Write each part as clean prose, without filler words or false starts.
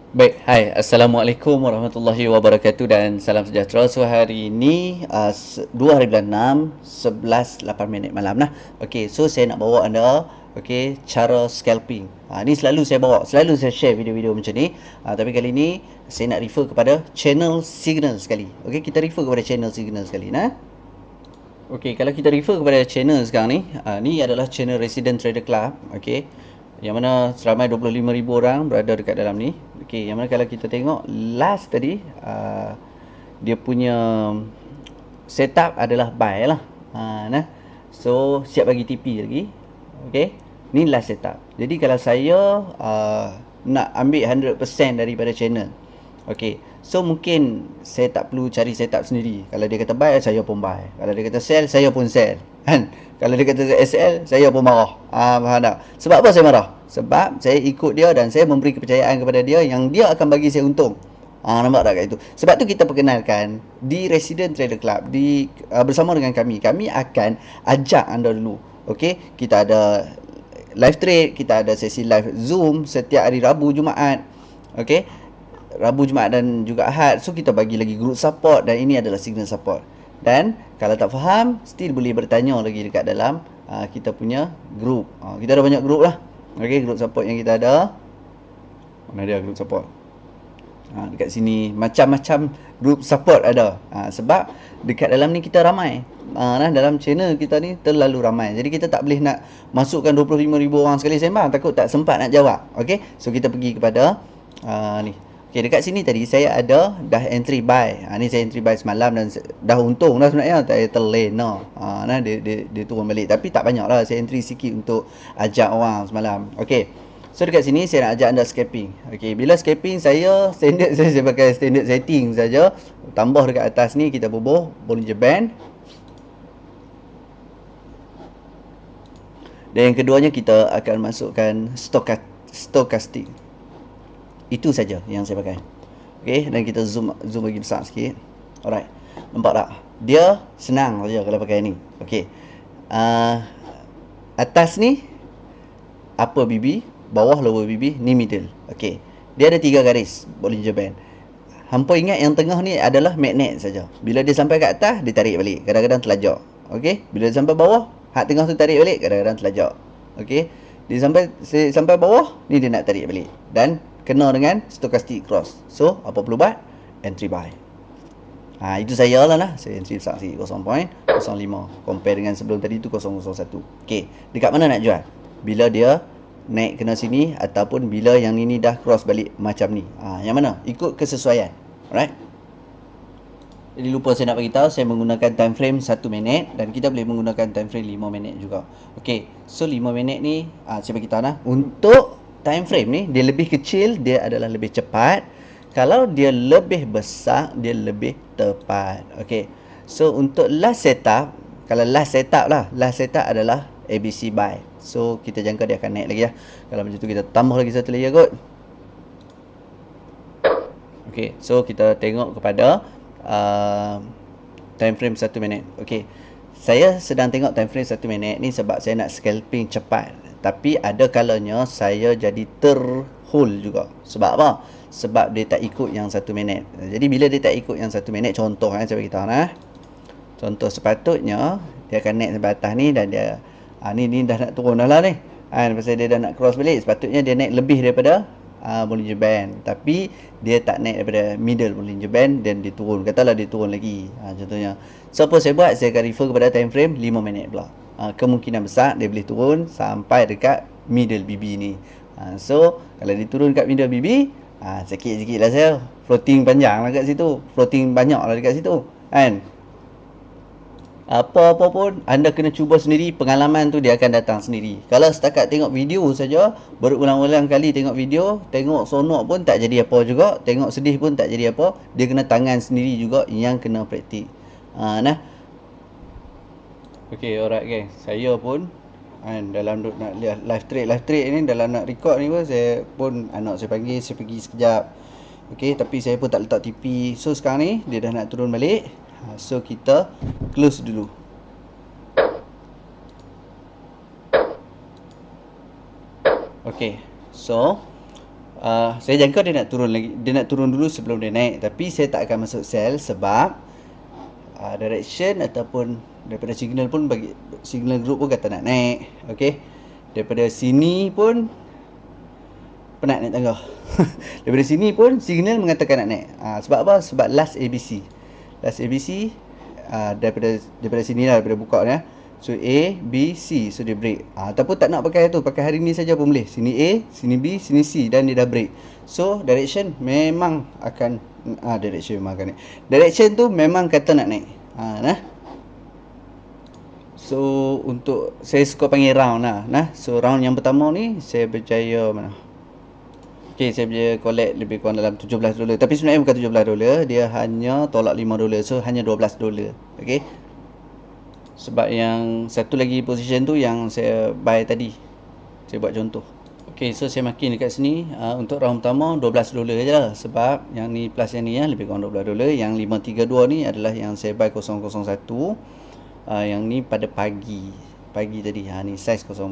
Baik, hai. Assalamualaikum warahmatullahi wabarakatuh dan salam sejahtera. So, hari ini 2 hari bulan 6, 11:08 malam lah. Okey, so saya nak bawa anda cara scalping. Ni selalu saya bawa, selalu saya share video-video macam ni. Tapi kali ni saya nak refer kepada channel Signal sekali. Okey, kita refer kepada channel Signal sekali nah. Okey, kalau kita refer kepada channel sekarang ni, ni adalah channel Resident Trader Club, okey. Yang mana seramai 25,000 orang berada dekat dalam ni. Okey, yang mana kalau kita tengok last tadi, dia punya setup adalah buy lah. Nah. So, siap bagi TP lagi. Okey. Ni last setup. Jadi kalau saya nak ambil 100% daripada channel. Okey. So mungkin saya tak perlu cari setup sendiri. Kalau dia kata buy, saya pun buy. Kalau dia kata sell, saya pun sell. Kan? Kalau dia kata SL, saya pun marah. Faham tak? Sebab apa saya marah? Sebab saya ikut dia dan saya memberi kepercayaan kepada dia yang dia akan bagi saya untung. Nampak tak kat itu? Sebab tu kita perkenalkan di Resident Trader Club bersama dengan kami. Kami akan ajak anda dulu. Okey, kita ada live trade, kita ada sesi live Zoom setiap hari Rabu, Jumaat. Okey. Rabu, Jumaat dan juga Ahad. So kita bagi lagi group support dan ini adalah signal support. Dan kalau tak faham, still boleh bertanya lagi dekat dalam kita punya group. Kita ada banyak group lah. Okey, group support yang kita ada. Mana dia group support? Dekat sini macam-macam group support ada. Sebab dekat dalam ni kita ramai. Dalam channel kita ni terlalu ramai. Jadi kita tak boleh nak masukkan 25,000 orang sekali sembang, takut tak sempat nak jawab. Okey, so kita pergi kepada ni. Okey, dekat sini tadi saya ada dah entry buy. Ni saya entry buy semalam dan dah untung dah sebenarnya. Tak terlena. Dia turun balik, tapi tak banyak lah. Saya entry sikit untuk ajak orang semalam. Okey. So dekat sini saya nak ajak anda scalping. Okey, bila scalping saya standard saya pakai standard setting saja. Tambah dekat atas ni kita bubuh Bollinger Band. Dan yang keduanya kita akan masukkan stochastic. Itu saja yang saya pakai. Okey, dan kita zoom lagi besar sikit. Alright. Nampak tak? Dia senang saja kalau pakai ni. Okey. Atas ni upper BB, bawah lower BB, ni middle. Okey. Dia ada 3 garis Bollinger Band. Hampa ingat yang tengah ni adalah magnet saja. Bila dia sampai kat atas, dia tarik balik. Kadang-kadang terlajak. Okey. Bila dia sampai bawah, hak tengah tu tarik balik, kadang-kadang terlajak. Okey. Dia sampai bawah, ni dia nak tarik balik. Dan kena dengan stochastic cross. So, apa perlu buat? Entry buy. Itu saya lah. Saya entry besar sikit 0.05. Compare dengan sebelum tadi tu 0.01. Okey. Dekat mana nak jual? Bila dia naik kena sini ataupun bila yang ni dah cross balik macam ni. Yang mana? Ikut kesesuaian. Alright. Jadi lupa saya nak bagi tahu, saya menggunakan time frame 1 minit dan kita boleh menggunakan time frame 5 minit juga. Okey. So 5 minit ni saya bagi tahu untuk time frame ni dia lebih kecil, dia adalah lebih cepat. Kalau dia lebih besar, dia lebih tepat. Okey. So untuk last setup, kalau last setup adalah ABC buy. So kita jangka dia akan naik lagi lah. Kalau macam tu kita tambah lagi satu layer kot. Okey, so kita tengok kepada time frame 1 minit. Okey. Saya sedang tengok time frame 1 minit ni sebab saya nak scalping cepat. Tapi ada kalanya saya jadi terhold juga. Sebab apa? Sebab dia tak ikut yang 1 minit. Jadi bila dia tak ikut yang 1 minit, contoh saya beritahu contoh sepatutnya dia akan naik sampai atas ni dan dia ni dah nak turun dah lah ni. Pasal dia dah nak cross balik, sepatutnya dia naik lebih daripada Bollinger Band. Tapi dia tak naik daripada middle Bollinger Band dan dia turun. Katalah dia turun lagi. Contohnya. So apa saya buat? Saya akan refer kepada time frame 5 minit pula. Kemungkinan besar dia boleh turun sampai dekat middle BB ni. So kalau dia turun dekat middle BB, sikit-sikit lah saya floating panjang lah kat situ. Floating banyak lah dekat situ. Kan? Apa-apa pun anda kena cuba sendiri, pengalaman tu dia akan datang sendiri. Kalau setakat tengok video saja, berulang-ulang kali tengok video, tengok sonok pun tak jadi apa juga, tengok sedih pun tak jadi apa, dia kena tangan sendiri juga yang kena praktik. Okey, alright guys. Saya pun dalam nak live trade ni, dalam nak record ni pun saya pun anak saya panggil, saya pergi sekejap. Okey, tapi saya pun tak letak TP. So sekarang ni dia dah nak turun balik. So kita close dulu. Okey. So Saya jangka dia nak turun lagi. Dia nak turun dulu sebelum dia naik. Tapi saya tak akan masuk sell sebab direction ataupun daripada signal pun bagi signal group pun kata nak naik. Okey. Daripada sini pun penat naik tangga. Daripada sini pun signal mengatakan nak naik. Sebab apa? Sebab last ABC. Last ABC daripada sini lah, daripada buka ni. So A, B, C. So dia break. Ataupun tak nak pakai tu, pakai hari ni saja pun boleh. Sini A, sini B, sini C dan dia dah break. So direction memang akan direction memang akan naik. Direction tu memang kata nak naik. Nah. So untuk saya suka panggil round lah. Nah. So round yang pertama ni saya berjaya mana? Okay, saya berjaya collect lebih kurang dalam $17. Tapi sebenarnya bukan $17, dia hanya tolak $5. So hanya $12. Okay. Sebab yang satu lagi position tu yang saya buy tadi. Saya buat contoh. Okay, so saya makin dekat sini. Untuk round pertama $12 je lah. Sebab yang ni plus yang ni lebih kurang $12. Yang 532 ni adalah yang saya buy 001. Yang ni pada pagi. Pagi tadi. Ni size 001.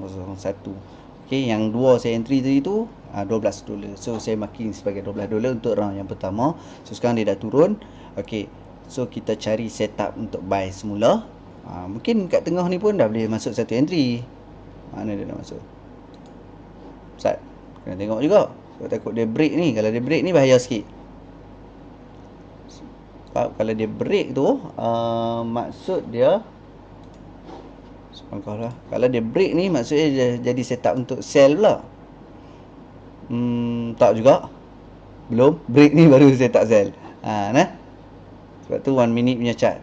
Okay, yang dua saya entry tadi tu $12. So saya makin sebagai $12 untuk round yang pertama. So sekarang dia dah turun. Okay, so kita cari setup untuk buy semula. Mungkin kat tengah ni pun dah boleh masuk satu entry. Mana dia dah masuk? Ustaz, kena tengok juga. Sebab takut dia break ni. Kalau dia break ni bahaya sikit. Sebab kalau dia break tu maksud dia Subhanallah. Kalau dia break ni maksudnya dia jadi setup untuk sell pula. Tak juga. Belum. Break ni baru setup sell. Nah. Sebab tu 1 minute punya chart.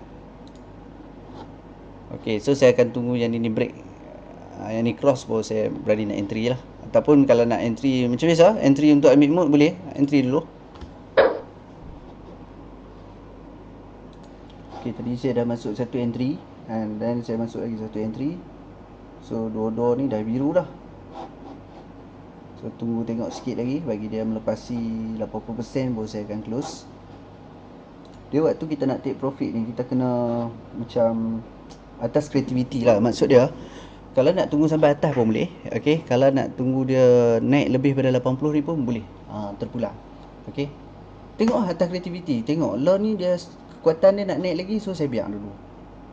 Okay, so saya akan tunggu yang ni break. Yang ni cross baru saya berani nak entry lah. Ataupun kalau nak entry macam biasa, entry untuk ambil mood boleh. Entry dulu. Okay, tadi saya dah masuk satu entry. And then saya masuk lagi satu entry. So dua-dua ni dah biru dah. So tunggu tengok sikit lagi. Bagi dia melepasi 80% baru saya akan close. Dia waktu kita nak take profit ni, kita kena macam atas kreativiti lah. Maksud dia, kalau nak tunggu sampai atas pun boleh. Okay, kalau nak tunggu dia naik lebih pada 80,000 pun boleh. Terpulang. Okay, tengok atas kreativiti. Tengok lah ni dia kekuatan dia nak naik lagi. So saya biar dulu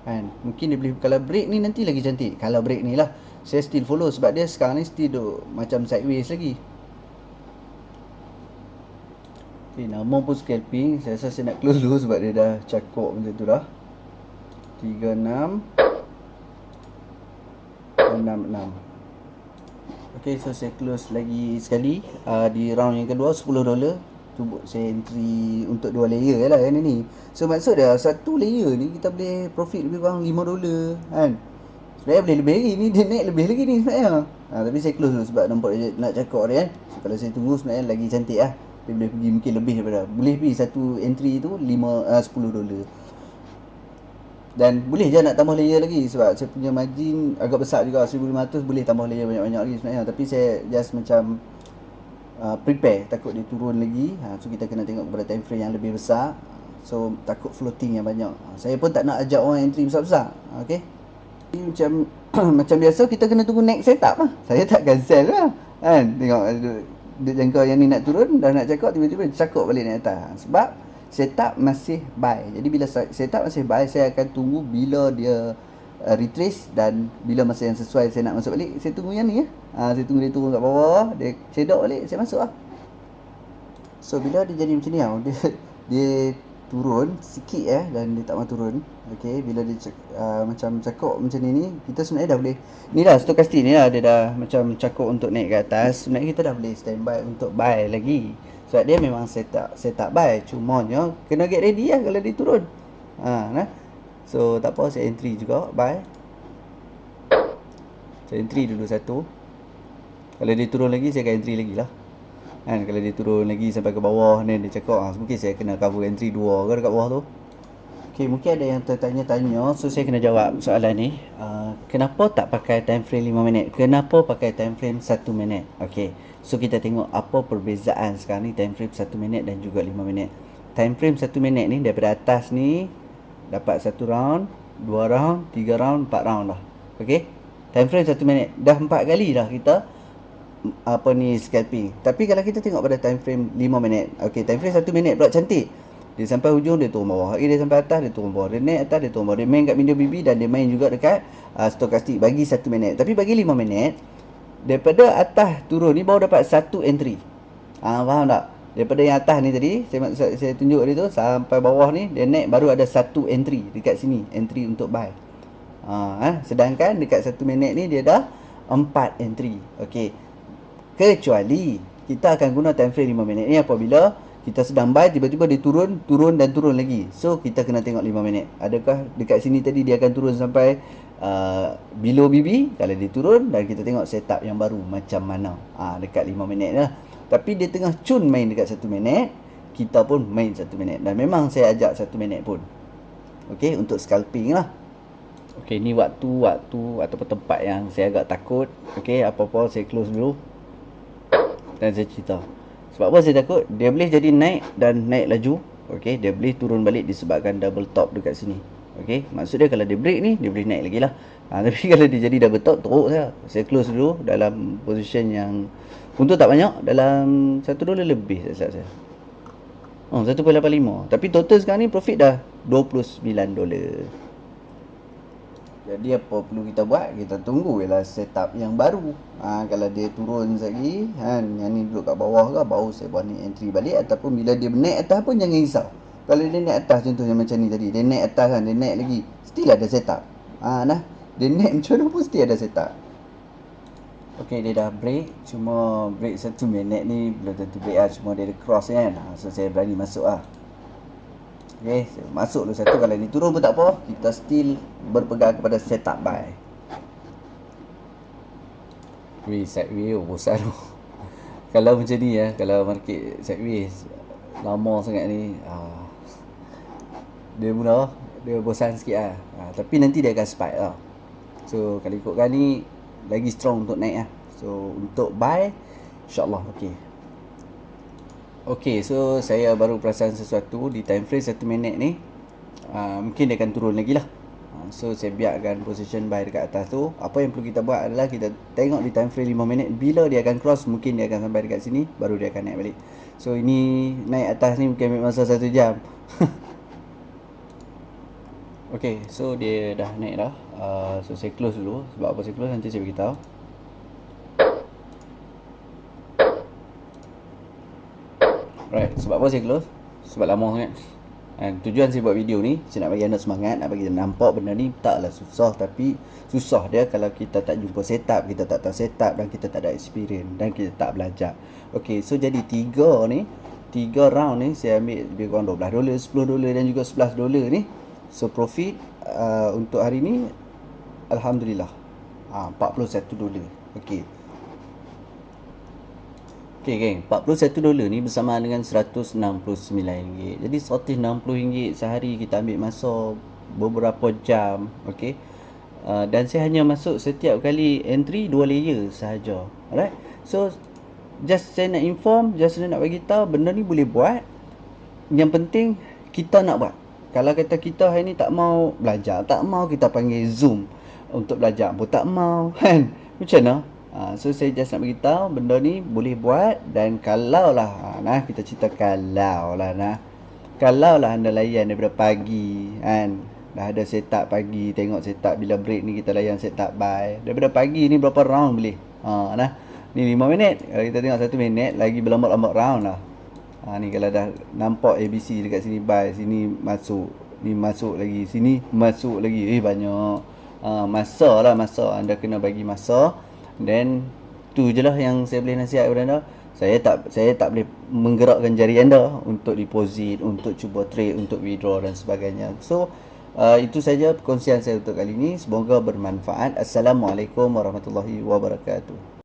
kan. Mungkin dia boleh, kalau break ni nanti lagi cantik. Kalau break ni lah saya still follow. Sebab dia sekarang ni still duk macam sideways lagi. Okay, nama pun scalping. Saya rasa saya nak close dulu sebab dia dah cakup macam tu dah. 36 66. Okay, so saya close lagi sekali. Di round yang kedua $10. Cuba saya entry untuk 2 layer lah yang ni. So maksud dia satu layer ni kita boleh profit lebih kurang $5 kan. Sebenarnya boleh lebih lagi ni, dia naik lebih lagi ni sebenarnya. Tapi saya close dulu sebab nampak dia nak cakap dia kan. So kalau saya tunggu sebenarnya lagi cantik lah. Dia boleh pergi mungkin lebih daripada, boleh pergi satu entry tu $10. Dan boleh je nak tambah layer lagi sebab saya punya margin agak besar juga, 1,500 boleh tambah layer banyak-banyak lagi sebenarnya. Tapi saya just macam prepare, takut dia turun lagi. So kita kena tengok kepada time frame yang lebih besar. So takut floating yang banyak. Saya pun tak nak ajak orang entry besar-besar. Okay, macam macam biasa kita kena tunggu next setup lah. Saya takkan sell lah kan. Tengok dia jangka yang ni nak turun, dah nak cakap tiba-tiba cakap balik naik atas. Sebab setup masih buy. Jadi bila setup masih buy, saya akan tunggu bila dia retrace dan bila masa yang sesuai saya nak masuk balik. Saya tunggu yang ni ya. Saya tunggu dia turun kat bawah, dia cedok balik, saya masuk lah. So bila dia jadi macam ni lah, dia turun sikit dan dia tak mau turun. Okay, bila dia macam cakap macam ni, kita sebenarnya dah boleh, ni lah stokastik ni lah, dia dah macam cakap untuk naik ke atas. Sebenarnya kita dah boleh standby untuk buy lagi. Sebab dia memang setup buy. Cumanya kena get ready lah kalau dia turun. Nah. So tak apa, saya entry juga buy. Saya entry dulu satu. Kalau dia turun lagi saya akan entry lagi lah kan. Kalau dia turun lagi sampai ke bawah ni dia cakap mungkin saya kena cover entry 2 ke dekat bawah tu. Okay, mungkin ada yang tertanya-tanya. So saya kena jawab soalan ni. Kenapa tak pakai time frame 5 minit? Kenapa pakai time frame 1 minit? Okay, so kita tengok apa perbezaan sekarang ni time frame 1 minit dan juga 5 minit. Time frame 1 minit ni daripada atas ni dapat 1 round, 2 round, 3 round, 4 round lah. Okay, time frame 1 minit dah 4 kali dah kita apa ni scalping. Tapi kalau kita tengok pada time frame 5 minit, okey, time frame 1 minit pula cantik. Dia sampai hujung dia turun bawah. Dia sampai atas dia turun bawah. Dia naik atas dia turun bawah. Dia main kat medium BB dan dia main juga dekat stokastik bagi 1 minit. Tapi bagi 5 minit, daripada atas turun ni baru dapat satu entry. Faham tak? Daripada yang atas ni tadi, saya tunjuk dia tu sampai bawah ni, dia naik baru ada satu entry dekat sini, entry untuk buy. Sedangkan dekat 1 minit ni dia dah 4 entry. Okey. Kecuali kita akan guna time frame 5 minit ni apabila kita sedang buy, tiba-tiba dia turun dan turun lagi. So kita kena tengok 5 minit. Adakah dekat sini tadi dia akan turun sampai below BB? Kalau dia turun, dan kita tengok setup yang baru macam mana. Dekat 5 minit lah. Tapi dia tengah cun main dekat 1 minit, kita pun main 1 minit. Dan memang saya ajak 1 minit pun. Okey, untuk scalping lah. Okey, ni waktu ataupun tempat yang saya agak takut. Okey, apa-apa saya close dulu dan saya cerita. Sebab apa saya takut? Dia boleh jadi naik dan naik laju. Okey, dia boleh turun balik disebabkan double top dekat sini. Okey, maksud dia kalau dia break ni, dia boleh naik lagi lah. Tapi kalau dia jadi double top, teruk saya. Saya close dulu dalam position yang untung tak banyak, dalam $1 lebih saya rasa. 1.85. Tapi total sekarang ni profit dah $29. Jadi apa perlu kita buat? Kita tunggu ialah setup yang baru. Kalau dia turun lagi kan, yang ni duduk kat bawah ke, baru saya buat ni entry balik. Ataupun bila dia naik atas pun jangan risau. Kalau dia naik atas contohnya macam ni tadi, dia naik atas kan, dia naik lagi, still ada setup. Dia naik macam mana pun still ada setup. Okey, dia dah break. Cuma break 1 minit ni belum tentu break lah. Cuma dia ada cross kan. So saya berani masuk lah. Okay, masuk dulu satu. Kalau dia turun pun tak apa, kita still berpegang kepada setup buy. Sideways bosan tu. Kalau macam ni ya, kalau market sideways lama sangat ni, dia mula dia bosan sikit lah. Tapi nanti dia akan spike lah. So kalau ikutkan ni lagi strong untuk naik lah. So untuk buy, insyaAllah okey. Okey, so saya baru perasan sesuatu di time frame 1 minit ni. Mungkin dia akan turun lagi lah. So saya biarkan position buy dekat atas tu. Apa yang perlu kita buat adalah kita tengok di time frame 5 minit. Bila dia akan cross, mungkin dia akan sampai dekat sini, baru dia akan naik balik. So ini naik atas ni mungkin ambil masa 1 jam. Okey, so dia dah naik dah. So saya close dulu. Sebab apa saya close nanti saya beritahu. Right, sebab apa saya close? Sebab lama sangat. Tujuan saya buat video ni, saya nak bagi anda semangat, nak bagi anda nampak benda ni taklah susah. Tapi susah dia kalau kita tak jumpa setup, kita tak tahu setup, dan kita tak ada experience, dan kita tak belajar. Okay, so jadi 3 round ni saya ambil lebih kurang $12, $10 dan juga $11 ni. So profit untuk hari ni Alhamdulillah $41. Okay. Okey geng, $41 ni bersamaan dengan RM169. Jadi RM160 sehari kita ambil masa beberapa jam, okey. Dan saya hanya masuk setiap kali entry 2 layer sahaja. Alright. So just saya nak inform, just saya nak bagi tahu benda ni boleh buat. Yang penting kita nak buat. Kalau kata kita hari ni tak mau belajar, tak mau kita panggil Zoom untuk belajar pun tak mau kan. Macam mana? So saya just nak beritahu benda ni boleh buat. Dan kalau lah kita cerita kalau lah anda layan daripada pagi kan, dah ada setup pagi, tengok setup bila break ni kita layan setup buy. Daripada pagi ni berapa round boleh? Ni 5 minit. Kalau kita tengok 1 minit lagi berlambat-lambat round lah. Ni kalau dah nampak ABC dekat sini buy, sini masuk, ni masuk lagi, sini masuk lagi. Banyak. Masa anda kena bagi masa. Dan tu je lah yang saya boleh nasihat kepada anda. Saya tak boleh menggerakkan jari anda untuk deposit, untuk cuba trade, untuk withdraw dan sebagainya. So itu saja perkongsian saya untuk kali ini. Semoga bermanfaat. Assalamualaikum warahmatullahi wabarakatuh.